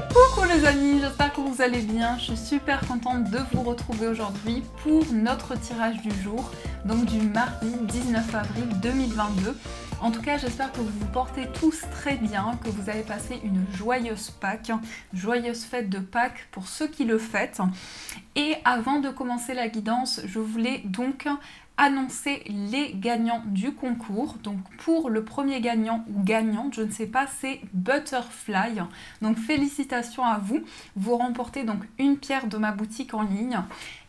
Coucou les amis, j'espère que vous allez bien. Je suis super contente de vous retrouver aujourd'hui pour notre tirage du jour, donc du mardi 19 avril 2022. En tout cas, j'espère que vous vous portez tous très bien, que vous avez passé une joyeuse Pâques, joyeuse fête de Pâques pour ceux qui le fêtent. Et avant de commencer la guidance, je voulais donc annoncer les gagnants du concours. Donc pour le premier gagnant ou gagnante, je ne sais pas, c'est Butterfly. Donc félicitations à vous. Vous remportez donc une pierre de ma boutique en ligne.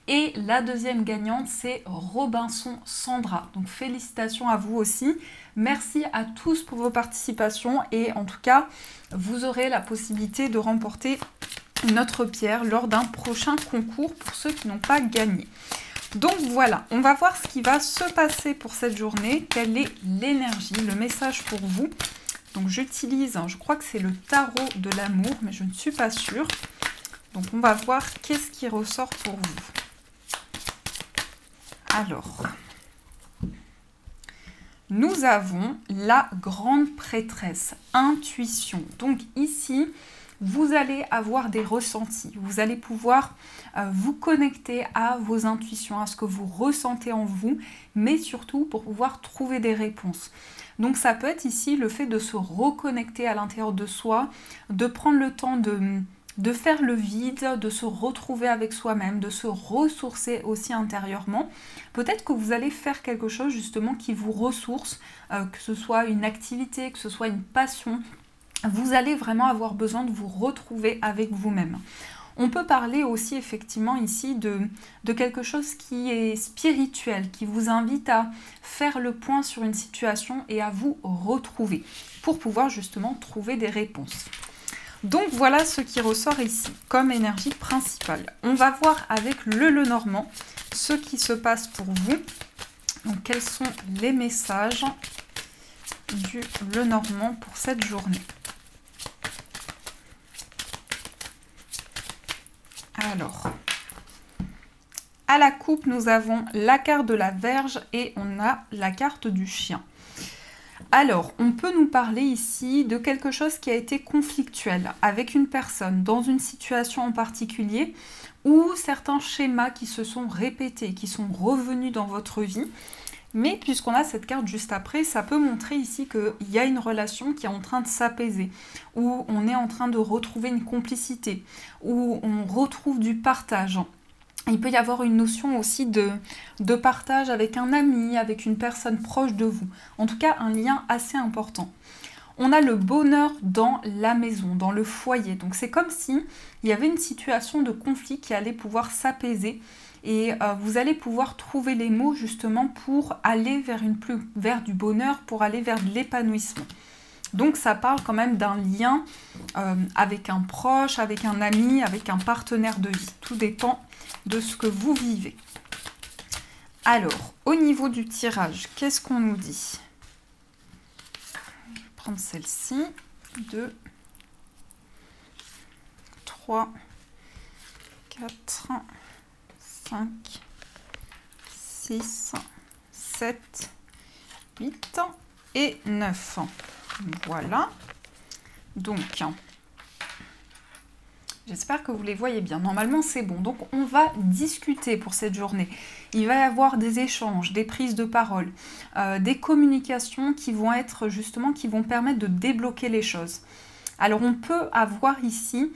Et la deuxième gagnante, c'est Robinson Sandra. Donc félicitations à vous aussi. Merci à tous pour vos participations. Et en tout cas, vous aurez la possibilité de remporter notre pierre lors d'un prochain concours pour ceux qui n'ont pas gagné. Donc voilà, on va voir ce qui va se passer pour cette journée. Quelle est l'énergie, le message pour vous. Donc j'utilise, je crois que c'est le tarot de l'amour, mais je ne suis pas sûre. Donc on va voir qu'est-ce qui ressort pour vous. Alors, nous avons la grande prêtresse, intuition. Donc ici, vous allez avoir des ressentis. Vous allez pouvoir vous connecter à vos intuitions, à ce que vous ressentez en vous, mais surtout pour pouvoir trouver des réponses. Donc ça peut être ici le fait de se reconnecter à l'intérieur de soi, de prendre le temps de faire le vide, de se retrouver avec soi-même, de se ressourcer aussi intérieurement. Peut-être que vous allez faire quelque chose justement qui vous ressource, que ce soit une activité, que ce soit une passion. Vous allez vraiment avoir besoin de vous retrouver avec vous-même. On peut parler aussi effectivement ici de quelque chose qui est spirituel, qui vous invite à faire le point sur une situation et à vous retrouver pour pouvoir justement trouver des réponses. Donc voilà ce qui ressort ici comme énergie principale. On va voir avec le Lenormand ce qui se passe pour vous. Donc quels sont les messages du Lenormand pour cette journée. Alors, à la coupe, nous avons la carte de la Vierge et on a la carte du chien. Alors, on peut nous parler ici de quelque chose qui a été conflictuel avec une personne dans une situation en particulier ou certains schémas qui se sont répétés, qui sont revenus dans votre vie. Mais puisqu'on a cette carte juste après, ça peut montrer ici qu'il y a une relation qui est en train de s'apaiser, où on est en train de retrouver une complicité, où on retrouve du partage. Il peut y avoir une notion aussi de partage avec un ami, avec une personne proche de vous. En tout cas, un lien assez important. On a le bonheur dans la maison, dans le foyer. Donc c'est comme si il y avait une situation de conflit qui allait pouvoir s'apaiser. Et vous allez pouvoir trouver les mots justement pour aller vers du bonheur, pour aller vers de l'épanouissement. Donc ça parle quand même d'un lien avec un proche, avec un ami, avec un partenaire de vie. Tout dépend de ce que vous vivez. Alors, au niveau du tirage, qu'est-ce qu'on nous dit? Je vais prendre celle-ci. 2, 3, 4... 5, 6, 7, 8 et 9. Voilà. Donc, j'espère que vous les voyez bien. Normalement, c'est bon. Donc, on va discuter pour cette journée. Il va y avoir des échanges, des prises de parole, des communications qui vont être justement, qui vont permettre de débloquer les choses. Alors, on peut avoir ici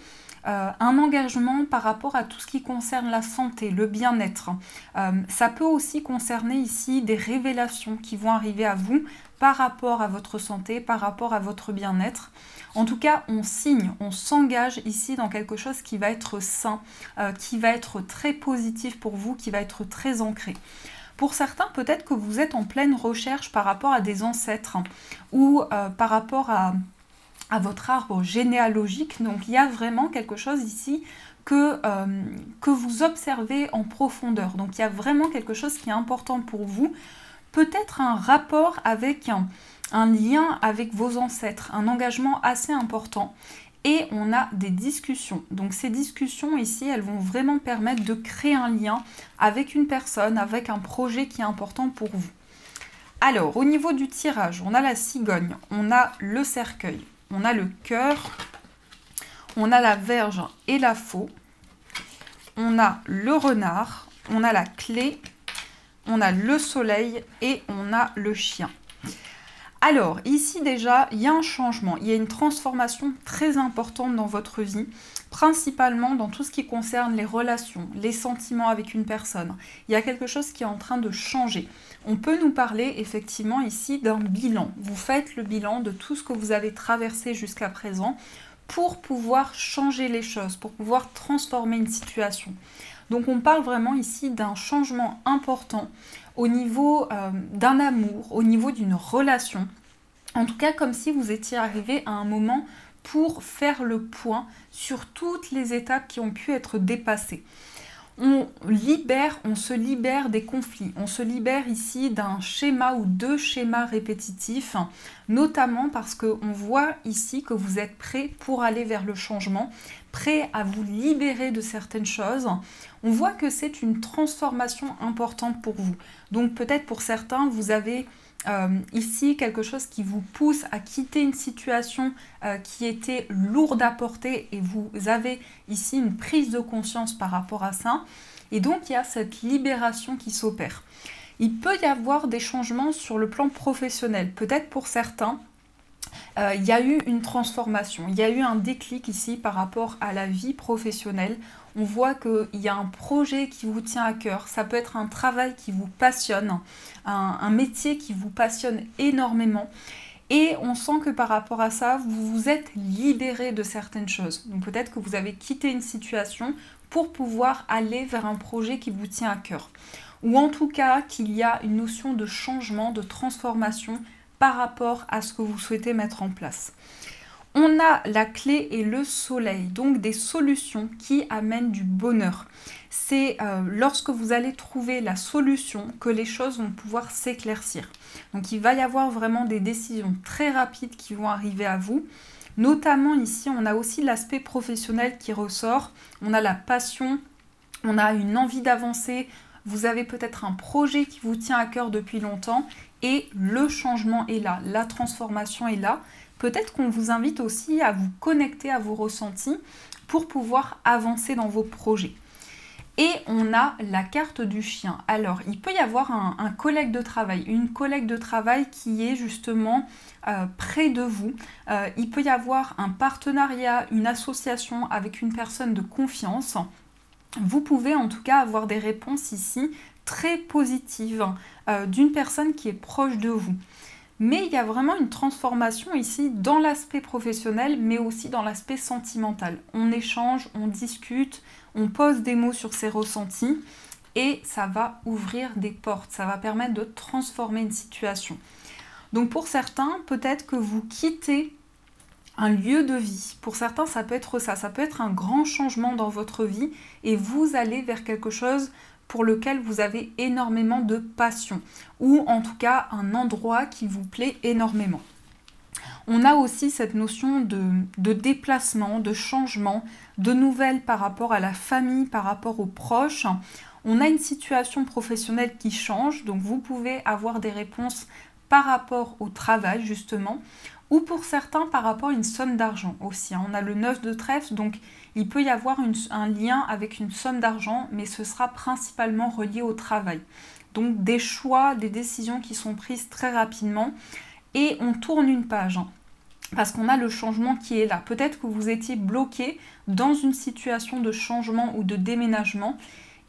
un engagement par rapport à tout ce qui concerne la santé, le bien-être. Ça peut aussi concerner ici des révélations qui vont arriver à vous par rapport à votre santé, par rapport à votre bien-être. En tout cas, on signe, on s'engage ici dans quelque chose qui va être sain, qui va être très positif pour vous, qui va être très ancré. Pour certains, peut-être que vous êtes en pleine recherche par rapport à des ancêtres ou par rapport à votre arbre généalogique. Donc il y a vraiment quelque chose ici que vous observez en profondeur. Donc il y a vraiment quelque chose qui est important pour vous. Peut-être un rapport avec un lien avec vos ancêtres, un engagement assez important. Et on a des discussions. Donc ces discussions ici, elles vont vraiment permettre de créer un lien avec une personne, avec un projet qui est important pour vous. Alors, au niveau du tirage, on a la cigogne, on a le cercueil, on a le cœur, On a la Vierge et la Faux. On a le Renard. On a la Clé. On a le Soleil et on a le Chien. Alors, ici déjà, il y a un changement, il y a une transformation très importante dans votre vie, principalement dans tout ce qui concerne les relations, les sentiments avec une personne. Il y a quelque chose qui est en train de changer. On peut nous parler effectivement ici d'un bilan. Vous faites le bilan de tout ce que vous avez traversé jusqu'à présent pour pouvoir changer les choses, pour pouvoir transformer une situation. Donc on parle vraiment ici d'un changement important au niveau d'un amour, au niveau d'une relation. En tout cas, comme si vous étiez arrivé à un moment pour faire le point sur toutes les étapes qui ont pu être dépassées. On se libère des conflits, on se libère ici d'un schéma ou deux schémas répétitifs, notamment parce qu'on voit ici que vous êtes prêt pour aller vers le changement, prêt à vous libérer de certaines choses. On voit que c'est une transformation importante pour vous. Donc peut-être pour certains, vous avez ici quelque chose qui vous pousse à quitter une situation qui était lourde à porter et vous avez ici une prise de conscience par rapport à ça. Et donc il y a cette libération qui s'opère. Il peut y avoir des changements sur le plan professionnel. Peut-être pour certains, il y a eu une transformation, il y a eu un déclic ici par rapport à la vie professionnelle. On voit qu'il y a un projet qui vous tient à cœur, ça peut être un travail qui vous passionne, un métier qui vous passionne énormément. Et on sent que par rapport à ça, vous vous êtes libéré de certaines choses. Donc peut-être que vous avez quitté une situation pour pouvoir aller vers un projet qui vous tient à cœur. Ou en tout cas qu'il y a une notion de changement, de transformation par rapport à ce que vous souhaitez mettre en place. On a la Clé et le Soleil, donc des solutions qui amènent du bonheur. C'est lorsque vous allez trouver la solution que les choses vont pouvoir s'éclaircir. Donc il va y avoir vraiment des décisions très rapides qui vont arriver à vous. Notamment ici, on a aussi l'aspect professionnel qui ressort. On a la passion, on a une envie d'avancer. Vous avez peut-être un projet qui vous tient à cœur depuis longtemps et le changement est là, la transformation est là. Peut-être qu'on vous invite aussi à vous connecter à vos ressentis pour pouvoir avancer dans vos projets. Et on a la carte du chien. Alors, il peut y avoir un collègue de travail, une collègue de travail qui est justement près de vous. Il peut y avoir un partenariat, une association avec une personne de confiance. Vous pouvez en tout cas avoir des réponses ici très positives d'une personne qui est proche de vous. Mais il y a vraiment une transformation ici dans l'aspect professionnel, mais aussi dans l'aspect sentimental. On échange, on discute, on pose des mots sur ses ressentis et ça va ouvrir des portes, ça va permettre de transformer une situation. Donc pour certains, peut-être que vous quittez un lieu de vie. Pour certains, ça peut être ça peut être un grand changement dans votre vie et vous allez vers quelque chose pour lequel vous avez énormément de passion ou en tout cas un endroit qui vous plaît énormément. On a aussi cette notion de déplacement, de changement, de nouvelles par rapport à la famille, par rapport aux proches. On a une situation professionnelle qui change, donc vous pouvez avoir des réponses par rapport au travail justement, ou pour certains par rapport à une somme d'argent aussi. On a le 9 de trèfle, donc il peut y avoir un lien avec une somme d'argent, mais ce sera principalement relié au travail. Donc des choix, des décisions qui sont prises très rapidement et on tourne une page. Parce qu'on a le changement qui est là. Peut-être que vous étiez bloqué dans une situation de changement ou de déménagement.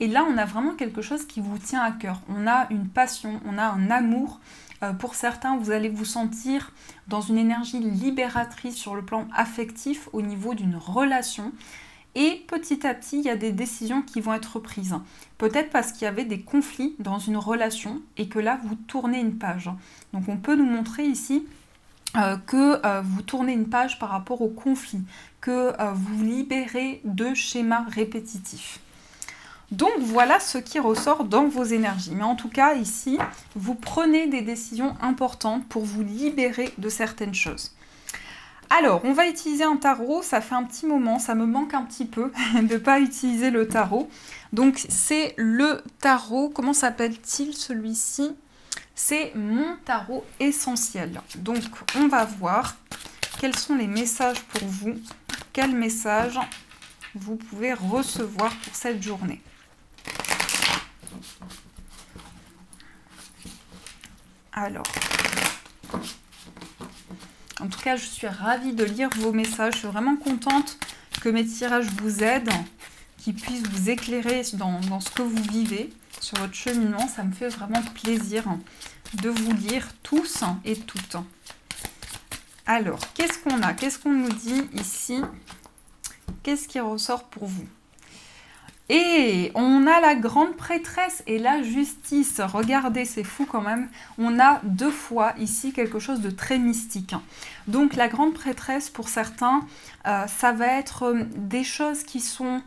Et là, on a vraiment quelque chose qui vous tient à cœur. On a une passion, on a un amour. Pour certains, vous allez vous sentir dans une énergie libératrice sur le plan affectif au niveau d'une relation. Et petit à petit, il y a des décisions qui vont être prises. Peut-être parce qu'il y avait des conflits dans une relation et que là, vous tournez une page. Donc on peut nous montrer ici que vous tournez une page par rapport au conflit, que vous vous libérez de schémas répétitifs. Donc voilà ce qui ressort dans vos énergies. Mais en tout cas ici, vous prenez des décisions importantes pour vous libérer de certaines choses. Alors, on va utiliser un tarot. Ça fait un petit moment, ça me manque un petit peu de ne pas utiliser le tarot. Donc c'est le tarot, comment s'appelle-t-il celui-ci? C'est mon tarot essentiel. Donc on va voir quels sont les messages pour vous quel message vous pouvez recevoir pour cette journée. Alors, en tout cas, je suis ravie de lire vos messages. Je suis vraiment contente que mes tirages vous aident, qu'ils puissent vous éclairer dans ce que vous vivez, sur votre cheminement. Ça me fait vraiment plaisir de vous lire tous et toutes. Alors, qu'est-ce qu'on a? Qu'est-ce qu'on nous dit ici? Qu'est-ce qui ressort pour vous? Et on a la grande prêtresse et la justice. Regardez, c'est fou quand même. On a deux fois ici quelque chose de très mystique. Donc la grande prêtresse, pour certains, ça va être des choses qui sont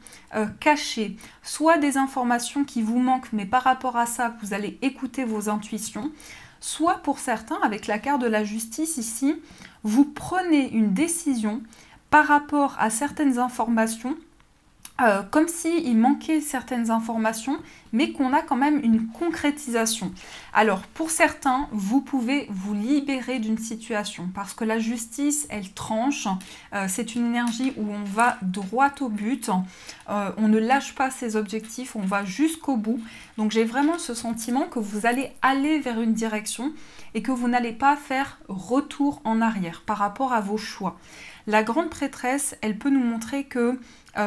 cachées. Soit des informations qui vous manquent, mais par rapport à ça, vous allez écouter vos intuitions. Soit pour certains, avec la carte de la justice ici, vous prenez une décision par rapport à certaines informations, comme s'il manquait certaines informations, mais qu'on a quand même une concrétisation. Alors, pour certains, vous pouvez vous libérer d'une situation, parce que la justice, elle tranche. C'est une énergie où on va droit au but, on ne lâche pas ses objectifs, on va jusqu'au bout. Donc, j'ai vraiment ce sentiment que vous allez aller vers une direction et que vous n'allez pas faire retour en arrière par rapport à vos choix. La grande prêtresse, elle peut nous montrer que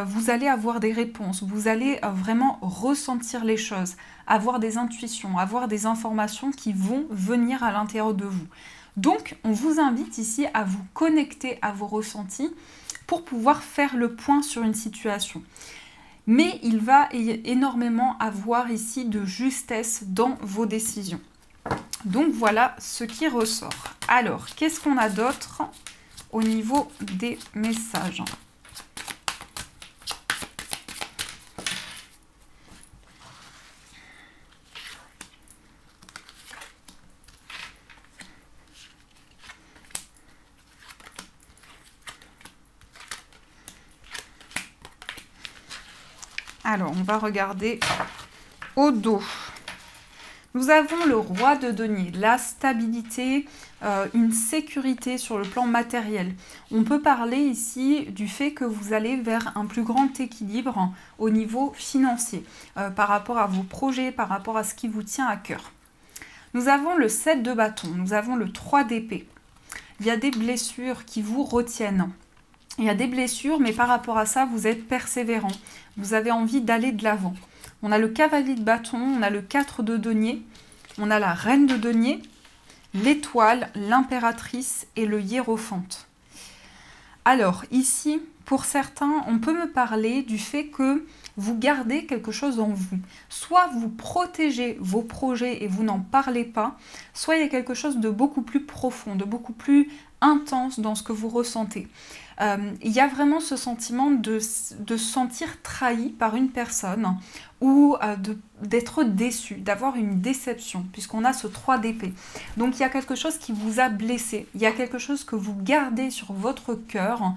vous allez avoir des réponses, vous allez vraiment ressentir les choses, avoir des intuitions, avoir des informations qui vont venir à l'intérieur de vous. Donc, on vous invite ici à vous connecter à vos ressentis pour pouvoir faire le point sur une situation. Mais il va énormément avoir ici de justesse dans vos décisions. Donc, voilà ce qui ressort. Alors, qu'est-ce qu'on a d'autre au niveau des messages ? Alors, on va regarder au dos. Nous avons le roi de denier, la stabilité, une sécurité sur le plan matériel. On peut parler ici du fait que vous allez vers un plus grand équilibre au niveau financier, par rapport à vos projets, par rapport à ce qui vous tient à cœur. Nous avons le 7 de bâton, nous avons le 3 d'épée. Il y a des blessures qui vous retiennent. Il y a des blessures, mais par rapport à ça, vous êtes persévérant. Vous avez envie d'aller de l'avant. On a le cavalier de bâton, on a le 4 de denier, on a la reine de denier, l'étoile, l'impératrice et le hiérophante. Alors ici, pour certains, on peut me parler du fait que vous gardez quelque chose en vous. Soit vous protégez vos projets et vous n'en parlez pas, soit il y a quelque chose de beaucoup plus profond, de beaucoup plus intense dans ce que vous ressentez. Il y a vraiment ce sentiment de se sentir trahi par une personne ou d'être déçu, d'avoir une déception, puisqu'on a ce 3 d'épée. Donc il y a quelque chose qui vous a blessé, il y a quelque chose que vous gardez sur votre cœur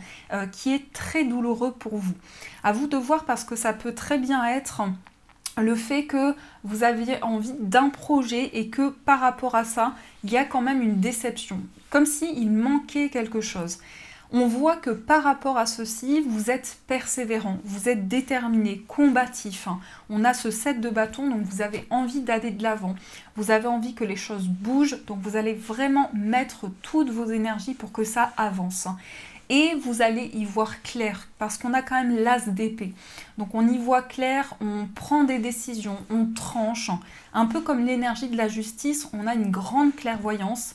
qui est très douloureux pour vous. À vous de voir, parce que ça peut très bien être le fait que vous aviez envie d'un projet et que par rapport à ça, il y a quand même une déception, comme s'il manquait quelque chose. On voit que par rapport à ceci, vous êtes persévérant, vous êtes déterminé, combatif. On a ce 7 de bâton, donc vous avez envie d'aller de l'avant. Vous avez envie que les choses bougent, donc vous allez vraiment mettre toutes vos énergies pour que ça avance. Et vous allez y voir clair, parce qu'on a quand même l'as d'épée. Donc on y voit clair, on prend des décisions, on tranche. Un peu comme l'énergie de la justice, on a une grande clairvoyance.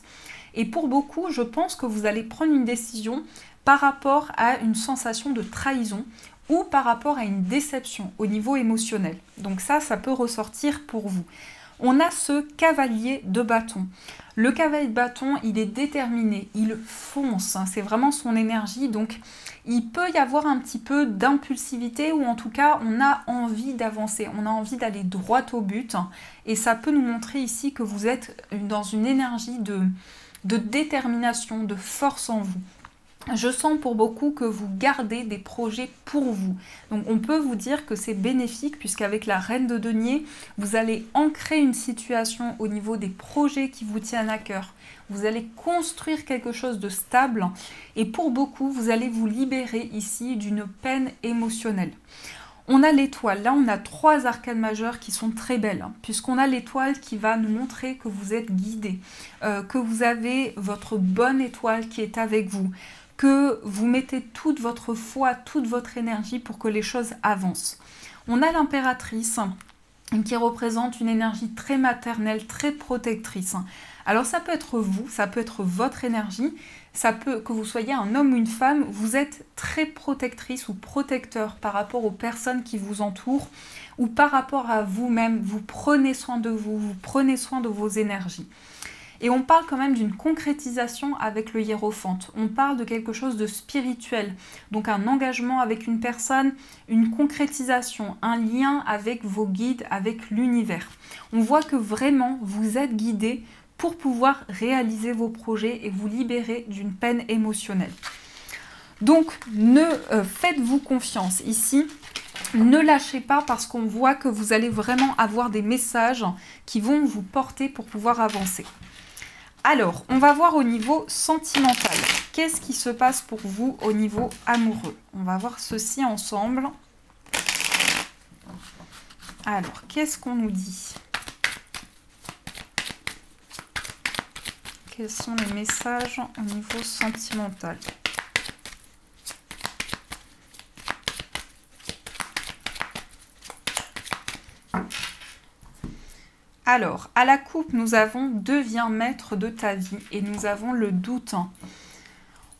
Et pour beaucoup, je pense que vous allez prendre une décision par rapport à une sensation de trahison ou par rapport à une déception au niveau émotionnel. Donc ça peut ressortir pour vous. On a ce cavalier de bâton. Le cavalier de bâton, il est déterminé, il fonce, c'est vraiment son énergie. Donc il peut y avoir un petit peu d'impulsivité, ou en tout cas on a envie d'avancer, on a envie d'aller droit au but. Et ça peut nous montrer ici que vous êtes dans une énergie de détermination, de force en vous. je sens pour beaucoup que vous gardez des projets pour vous. Donc on peut vous dire que c'est bénéfique puisqu'avec la reine de denier, vous allez ancrer une situation au niveau des projets qui vous tiennent à cœur. Vous allez construire quelque chose de stable et pour beaucoup, vous allez vous libérer ici d'une peine émotionnelle. On a l'étoile, là on a 3 arcanes majeures qui sont très belles, puisqu'on a l'étoile qui va nous montrer que vous êtes guidé, que vous avez votre bonne étoile qui est avec vous, que vous mettez toute votre foi, toute votre énergie pour que les choses avancent. On a l'impératrice qui représente une énergie très maternelle, très protectrice. Alors ça peut être vous, ça peut être votre énergie, ça peut que vous soyez un homme ou une femme, vous êtes très protectrice ou protecteur par rapport aux personnes qui vous entourent ou par rapport à vous-même, vous prenez soin de vous, vous prenez soin de vos énergies. Et on parle quand même d'une concrétisation avec le hiérophante. On parle de quelque chose de spirituel. Donc un engagement avec une personne, une concrétisation, un lien avec vos guides, avec l'univers. On voit que vraiment vous êtes guidé pour pouvoir réaliser vos projets et vous libérer d'une peine émotionnelle. Donc faites-vous confiance ici. Ne lâchez pas parce qu'on voit que vous allez vraiment avoir des messages qui vont vous porter pour pouvoir avancer. Alors, on va voir au niveau sentimental. Qu'est-ce qui se passe pour vous au niveau amoureux? On va voir ceci ensemble. Alors, qu'est-ce qu'on nous dit? Quels sont les messages au niveau sentimental? Alors, à la coupe, nous avons deviens maître de ta vie et nous avons le doute.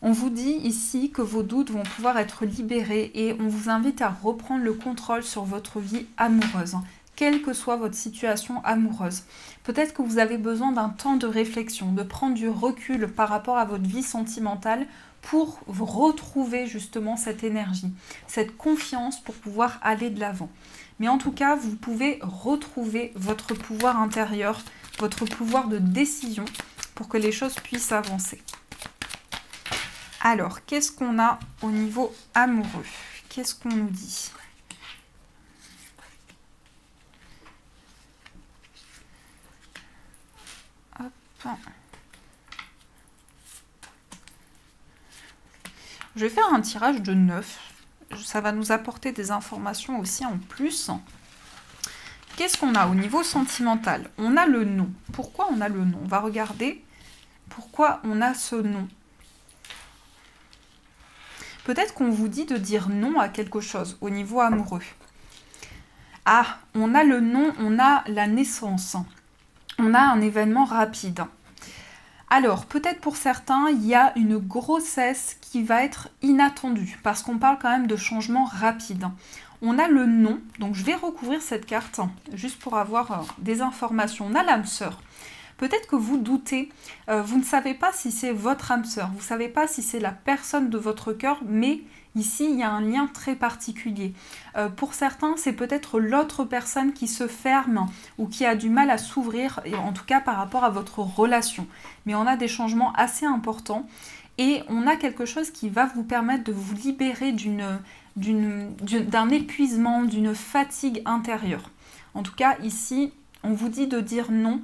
On vous dit ici que vos doutes vont pouvoir être libérés et on vous invite à reprendre le contrôle sur votre vie amoureuse, quelle que soit votre situation amoureuse. Peut-être que vous avez besoin d'un temps de réflexion, de prendre du recul par rapport à votre vie sentimentale pour vous retrouver justement cette énergie, cette confiance pour pouvoir aller de l'avant. Mais en tout cas, vous pouvez retrouver votre pouvoir intérieur, votre pouvoir de décision pour que les choses puissent avancer. Alors, qu'est-ce qu'on a au niveau amoureux? Qu'est-ce qu'on nous dit? Hop. Je vais faire un tirage de 9. Ça va nous apporter des informations aussi en plus. Qu'est-ce qu'on a au niveau sentimental? On a le nom. Pourquoi on a le nom? On va regarder pourquoi on a ce nom. Peut-être qu'on vous dit de dire non à quelque chose au niveau amoureux. Ah, on a le nom, on a la naissance. On a un événement rapide. Alors, peut-être pour certains, il y a une grossesse qui va être inattendue, parce qu'on parle quand même de changements rapides. On a le nom, donc je vais recouvrir cette carte, juste pour avoir des informations. On a l'âme sœur. Peut-être que vous doutez, vous ne savez pas si c'est votre âme sœur, vous ne savez pas si c'est la personne de votre cœur, mais ici, il y a un lien très particulier. Pour certains, c'est peut-être l'autre personne qui se ferme ou qui a du mal à s'ouvrir, en tout cas par rapport à votre relation. Mais on a des changements assez importants et on a quelque chose qui va vous permettre de vous libérer d'un épuisement, d'une fatigue intérieure. En tout cas, ici, on vous dit de dire non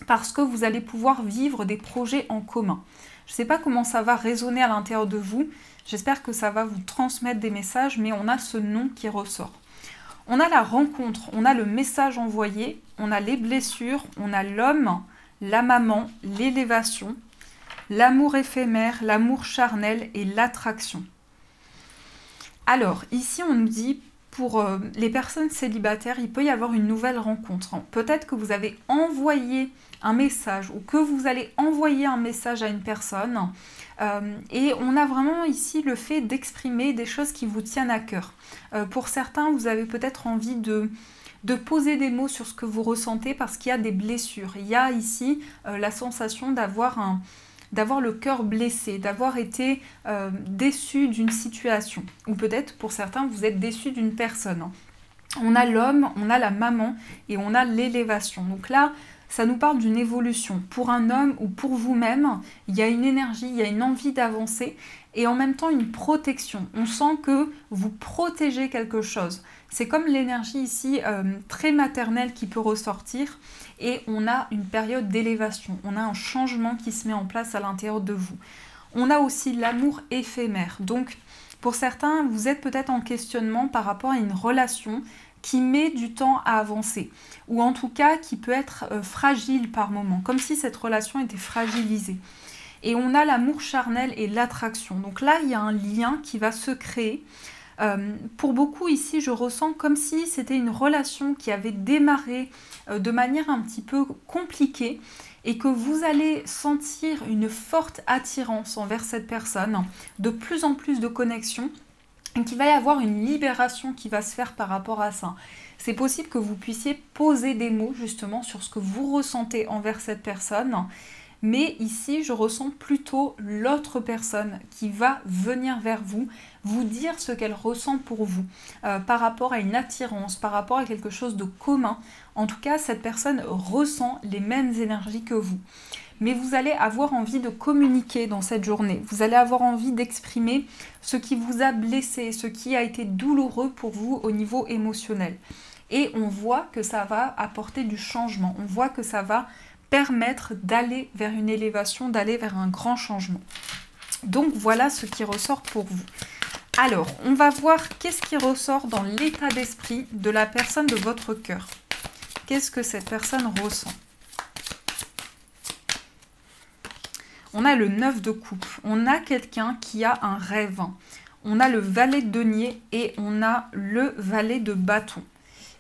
parce que vous allez pouvoir vivre des projets en commun. Je ne sais pas comment ça va résonner à l'intérieur de vous. J'espère que ça va vous transmettre des messages, mais on a ce nom qui ressort. On a la rencontre, on a le message envoyé, on a les blessures, on a l'homme, la maman, l'élévation, l'amour éphémère, l'amour charnel et l'attraction. Alors, ici, on nous dit, pour les personnes célibataires, il peut y avoir une nouvelle rencontre. Peut-être que vous avez envoyé un message ou que vous allez envoyer un message à une personne. Et on a vraiment ici le fait d'exprimer des choses qui vous tiennent à cœur. Pour certains, vous avez peut-être envie de poser des mots sur ce que vous ressentez parce qu'il y a des blessures. Il y a ici la sensation d'avoir le cœur blessé, d'avoir été déçu d'une situation. Ou peut-être pour certains, vous êtes déçu d'une personne. On a l'homme, on a la maman et on a l'élévation. Donc là, ça nous parle d'une évolution. Pour un homme ou pour vous-même, il y a une énergie, il y a une envie d'avancer et en même temps une protection. On sent que vous protégez quelque chose. C'est comme l'énergie ici très maternelle qui peut ressortir et on a une période d'élévation. On a un changement qui se met en place à l'intérieur de vous. On a aussi l'amour éphémère. Donc, pour certains, vous êtes peut-être en questionnement par rapport à une relation qui met du temps à avancer, ou en tout cas qui peut être fragile par moment, comme si cette relation était fragilisée. Et on a l'amour charnel et l'attraction. Donc là, il y a un lien qui va se créer. Pour beaucoup ici, je ressens comme si c'était une relation qui avait démarré de manière un petit peu compliquée et que vous allez sentir une forte attirance envers cette personne, de plus en plus de connexion, et qu'il va y avoir une libération qui va se faire par rapport à ça. C'est possible que vous puissiez poser des mots justement sur ce que vous ressentez envers cette personne, mais ici je ressens plutôt l'autre personne qui va venir vers vous, vous dire ce qu'elle ressent pour vous, par rapport à une attirance, par rapport à quelque chose de commun. En tout cas, cette personne ressent les mêmes énergies que vous. Mais vous allez avoir envie de communiquer dans cette journée. Vous allez avoir envie d'exprimer ce qui vous a blessé, ce qui a été douloureux pour vous au niveau émotionnel. Et on voit que ça va apporter du changement. On voit que ça va permettre d'aller vers une élévation, d'aller vers un grand changement. Donc voilà ce qui ressort pour vous. Alors, on va voir qu'est-ce qui ressort dans l'état d'esprit de la personne de votre cœur. Qu'est-ce que cette personne ressent? On a le 9 de coupe. On a quelqu'un qui a un rêve. On a le valet de denier et on a le valet de bâton.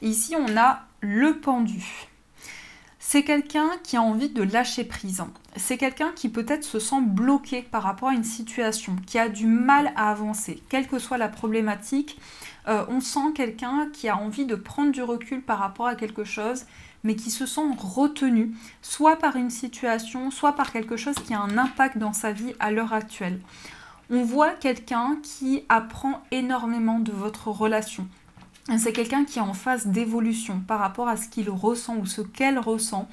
Et ici, on a le pendu. C'est quelqu'un qui a envie de lâcher prise. C'est quelqu'un qui peut-être se sent bloqué par rapport à une situation, qui a du mal à avancer, quelle que soit la problématique. On sent quelqu'un qui a envie de prendre du recul par rapport à quelque chose, mais qui se sent retenu, soit par une situation, soit par quelque chose qui a un impact dans sa vie à l'heure actuelle. On voit quelqu'un qui apprend énormément de votre relation. C'est quelqu'un qui est en phase d'évolution par rapport à ce qu'il ressent ou ce qu'elle ressent.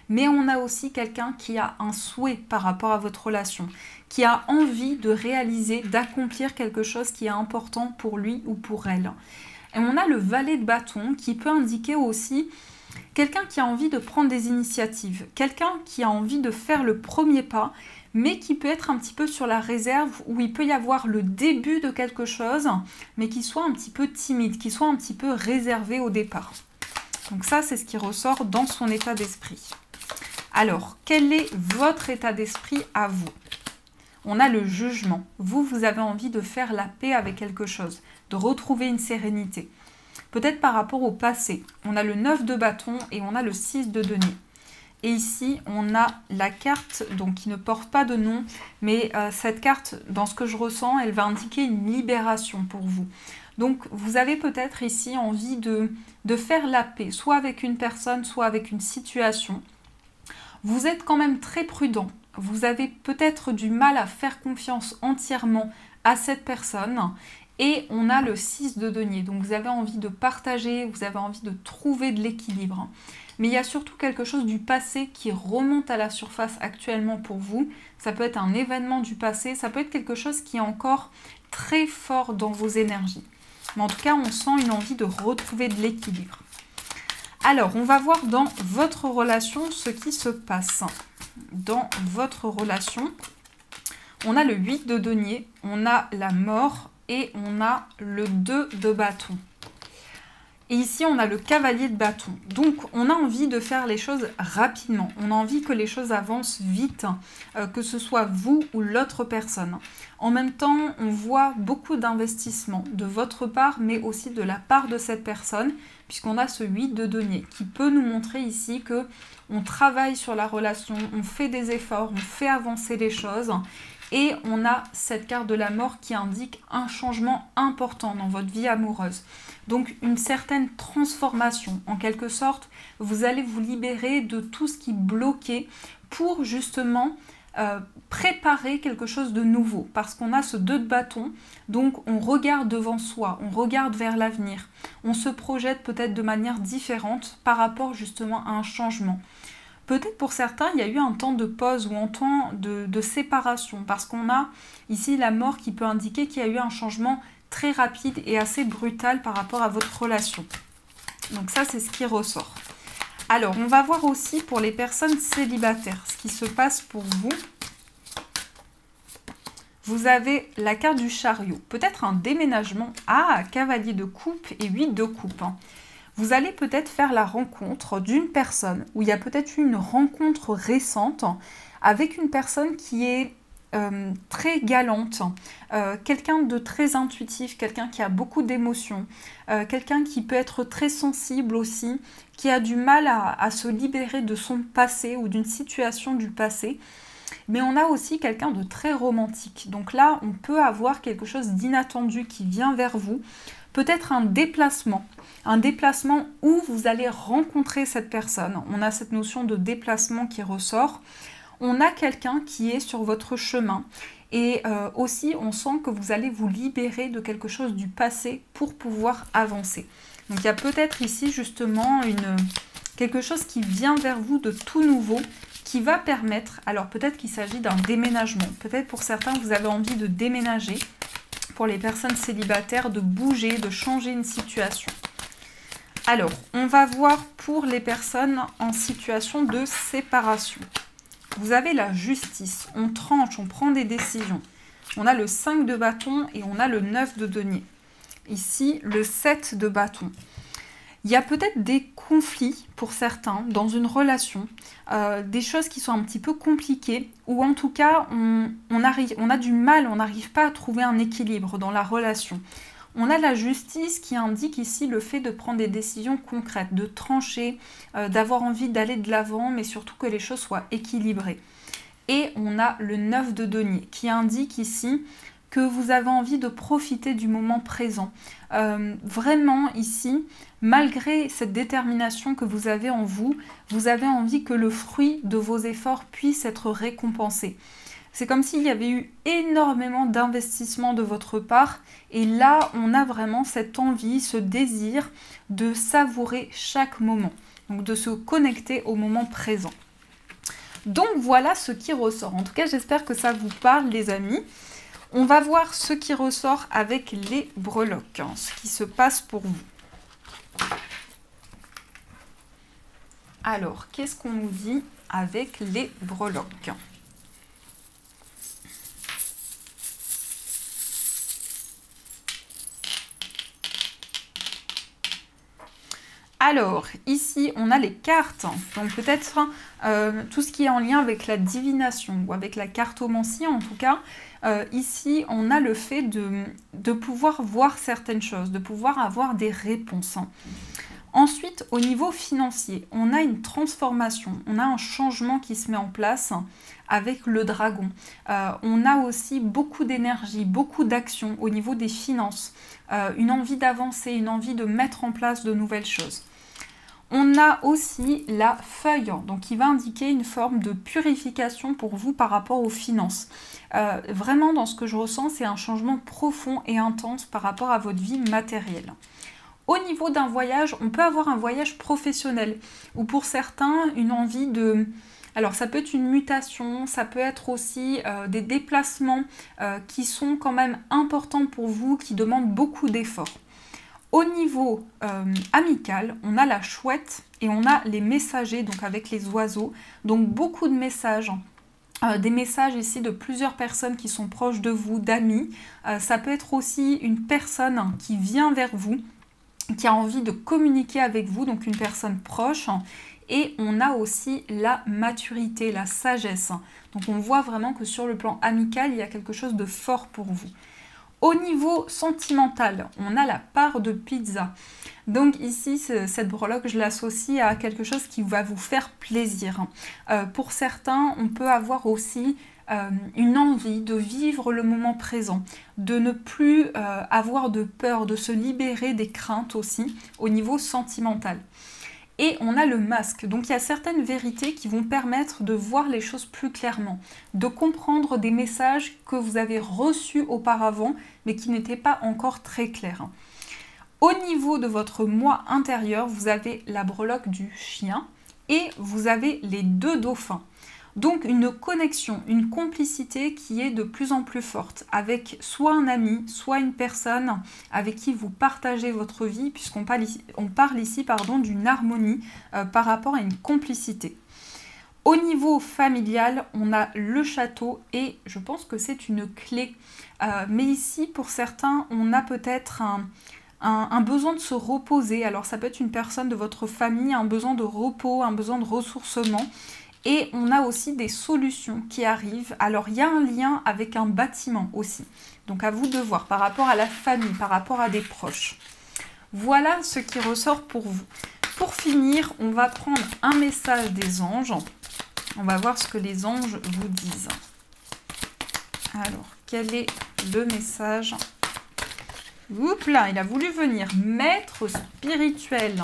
Mais on a aussi quelqu'un qui a un souhait par rapport à votre relation, qui a envie de réaliser, d'accomplir quelque chose qui est important pour lui ou pour elle. Et on a le valet de bâton qui peut indiquer aussi quelqu'un qui a envie de prendre des initiatives, quelqu'un qui a envie de faire le premier pas, mais qui peut être un petit peu sur la réserve, où il peut y avoir le début de quelque chose, mais qui soit un petit peu timide, qui soit un petit peu réservé au départ. Donc ça, c'est ce qui ressort dans son état d'esprit. Alors, quel est votre état d'esprit à vous? On a le jugement. Vous avez envie de faire la paix avec quelque chose, de retrouver une sérénité. Peut-être par rapport au passé. On a le 9 de bâton et on a le 6 de denier. Et ici, on a la carte donc, qui ne porte pas de nom, mais cette carte, dans ce que je ressens, elle va indiquer une libération pour vous. Donc, vous avez peut-être ici envie de faire la paix, soit avec une personne, soit avec une situation. Vous êtes quand même très prudent. Vous avez peut-être du mal à faire confiance entièrement à cette personne. Et on a le 6 de denier. Donc, vous avez envie de partager, vous avez envie de trouver de l'équilibre. Mais il y a surtout quelque chose du passé qui remonte à la surface actuellement pour vous. Ça peut être un événement du passé, ça peut être quelque chose qui est encore très fort dans vos énergies. Mais en tout cas, on sent une envie de retrouver de l'équilibre. Alors, on va voir dans votre relation ce qui se passe. Dans votre relation, on a le 8 de denier, on a la mort et on a le 2 de bâton. Et ici, on a le cavalier de bâton. Donc, on a envie de faire les choses rapidement. On a envie que les choses avancent vite, que ce soit vous ou l'autre personne. En même temps, on voit beaucoup d'investissement de votre part, mais aussi de la part de cette personne, puisqu'on a ce 8 de denier qui peut nous montrer ici que on travaille sur la relation, on fait des efforts, on fait avancer les choses. Et on a cette carte de la mort qui indique un changement important dans votre vie amoureuse. Donc une certaine transformation. En quelque sorte, vous allez vous libérer de tout ce qui bloquait pour justement préparer quelque chose de nouveau. Parce qu'on a ce 2 de bâton, donc on regarde devant soi, on regarde vers l'avenir. On se projette peut-être de manière différente par rapport justement à un changement. Peut-être pour certains, il y a eu un temps de pause ou un temps de séparation, parce qu'on a ici la mort qui peut indiquer qu'il y a eu un changement très rapide et assez brutal par rapport à votre relation. Donc ça, c'est ce qui ressort. Alors, on va voir aussi pour les personnes célibataires, ce qui se passe pour vous. Vous avez la carte du chariot, peut-être un déménagement. Ah, cavalier de coupe et 8 de coupe. Vous allez peut-être faire la rencontre d'une personne, où il y a peut-être eu une rencontre récente avec une personne qui est très galante, quelqu'un de très intuitif, quelqu'un qui a beaucoup d'émotions, quelqu'un qui peut être très sensible aussi, qui a du mal à se libérer de son passé ou d'une situation du passé. Mais on a aussi quelqu'un de très romantique. Donc là, on peut avoir quelque chose d'inattendu qui vient vers vous. Peut-être un déplacement où vous allez rencontrer cette personne. On a cette notion de déplacement qui ressort. On a quelqu'un qui est sur votre chemin. Et aussi, on sent que vous allez vous libérer de quelque chose du passé pour pouvoir avancer. Donc il y a peut-être ici justement quelque chose qui vient vers vous de tout nouveau, qui va permettre, alors peut-être qu'il s'agit d'un déménagement, peut-être pour certains vous avez envie de déménager, pour les personnes célibataires de bouger, de changer une situation. Alors, on va voir pour les personnes en situation de séparation. Vous avez la justice, on tranche, on prend des décisions. On a le 5 de bâton et on a le 9 de denier. Ici, le 7 de bâton. Il y a peut-être des conflits pour certains dans une relation, des choses qui sont un petit peu compliquées, ou en tout cas, on a du mal, on n'arrive pas à trouver un équilibre dans la relation. On a la justice qui indique ici le fait de prendre des décisions concrètes, de trancher, d'avoir envie d'aller de l'avant, mais surtout que les choses soient équilibrées. Et on a le 9 de denier qui indique ici que vous avez envie de profiter du moment présent. Vraiment ici, malgré cette détermination que vous avez en vous, vous avez envie que le fruit de vos efforts puisse être récompensé. C'est comme s'il y avait eu énormément d'investissement de votre part et là, on a vraiment cette envie, ce désir de savourer chaque moment, donc de se connecter au moment présent. Donc voilà ce qui ressort. En tout cas, j'espère que ça vous parle les amis. On va voir ce qui ressort avec les breloques, ce qui se passe pour vous. Alors, qu'est-ce qu'on nous dit avec les breloques ? Alors, ici, on a les cartes, donc peut-être tout ce qui est en lien avec la divination ou avec la cartomancie en tout cas. Ici, on a le fait de pouvoir voir certaines choses, de pouvoir avoir des réponses. Ensuite, au niveau financier, on a une transformation, on a un changement qui se met en place avec le dragon. On a aussi beaucoup d'énergie, beaucoup d'action au niveau des finances, une envie d'avancer, une envie de mettre en place de nouvelles choses. On a aussi la feuille, donc qui va indiquer une forme de purification pour vous par rapport aux finances. Vraiment, dans ce que je ressens, c'est un changement profond et intense par rapport à votre vie matérielle. Au niveau d'un voyage, on peut avoir un voyage professionnel, ou pour certains, une envie de... Alors ça peut être une mutation, ça peut être aussi des déplacements qui sont quand même importants pour vous, qui demandent beaucoup d'efforts. Au niveau amical, on a la chouette et on a les messagers, donc avec les oiseaux. Donc beaucoup de messages, des messages ici de plusieurs personnes qui sont proches de vous, d'amis. Ça peut être aussi une personne qui vient vers vous, qui a envie de communiquer avec vous, donc une personne proche. Et on a aussi la maturité, la sagesse. Donc on voit vraiment que sur le plan amical, il y a quelque chose de fort pour vous. Au niveau sentimental, on a la part de pizza. Donc ici, cette breloque, je l'associe à quelque chose qui va vous faire plaisir. Pour certains, on peut avoir aussi une envie de vivre le moment présent, de ne plus avoir de peur, de se libérer des craintes aussi au niveau sentimental. Et on a le masque, donc il y a certaines vérités qui vont permettre de voir les choses plus clairement, de comprendre des messages que vous avez reçus auparavant, mais qui n'étaient pas encore très clairs. Au niveau de votre moi intérieur, vous avez la breloque du chien et vous avez les deux dauphins. Donc une connexion, une complicité qui est de plus en plus forte avec soit un ami, soit une personne avec qui vous partagez votre vie, puisqu'on parle ici d'une harmonie par rapport à une complicité. Au niveau familial, on a le château et je pense que c'est une clé. Mais ici, pour certains, on a peut-être un besoin de se reposer. Alors ça peut être une personne de votre famille, un besoin de repos, un besoin de ressourcement. Et on a aussi des solutions qui arrivent. Alors, il y a un lien avec un bâtiment aussi. Donc, à vous de voir par rapport à la famille, par rapport à des proches. Voilà ce qui ressort pour vous. Pour finir, on va prendre un message des anges. On va voir ce que les anges vous disent. Alors, quel est le message? Oups là, il a voulu venir. Maître spirituel.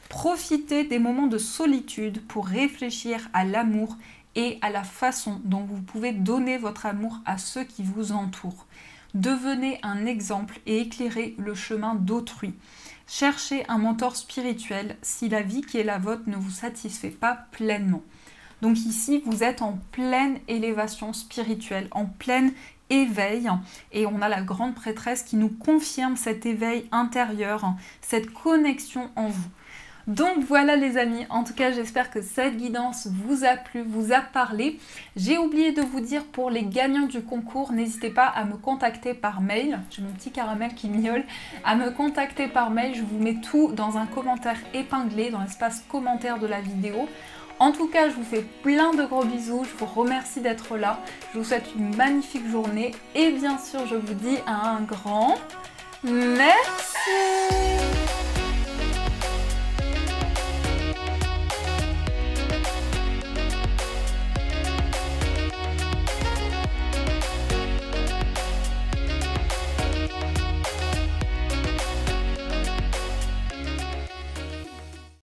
Profitez des moments de solitude pour réfléchir à l'amour et à la façon dont vous pouvez donner votre amour à ceux qui vous entourent. Devenez un exemple et éclairez le chemin d'autrui. Cherchez un mentor spirituel si la vie qui est la vôtre ne vous satisfait pas pleinement. Donc ici, vous êtes en pleine élévation spirituelle, en pleine éveil, et on a la grande prêtresse qui nous confirme cet éveil intérieur, cette connexion en vous. Donc voilà les amis, en tout cas j'espère que cette guidance vous a plu, vous a parlé. J'ai oublié de vous dire pour les gagnants du concours, n'hésitez pas à me contacter par mail. J'ai mon petit caramel qui miaule. À me contacter par mail, je vous mets tout dans un commentaire épinglé dans l'espace commentaire de la vidéo. En tout cas, je vous fais plein de gros bisous, je vous remercie d'être là. Je vous souhaite une magnifique journée et bien sûr je vous dis un grand merci.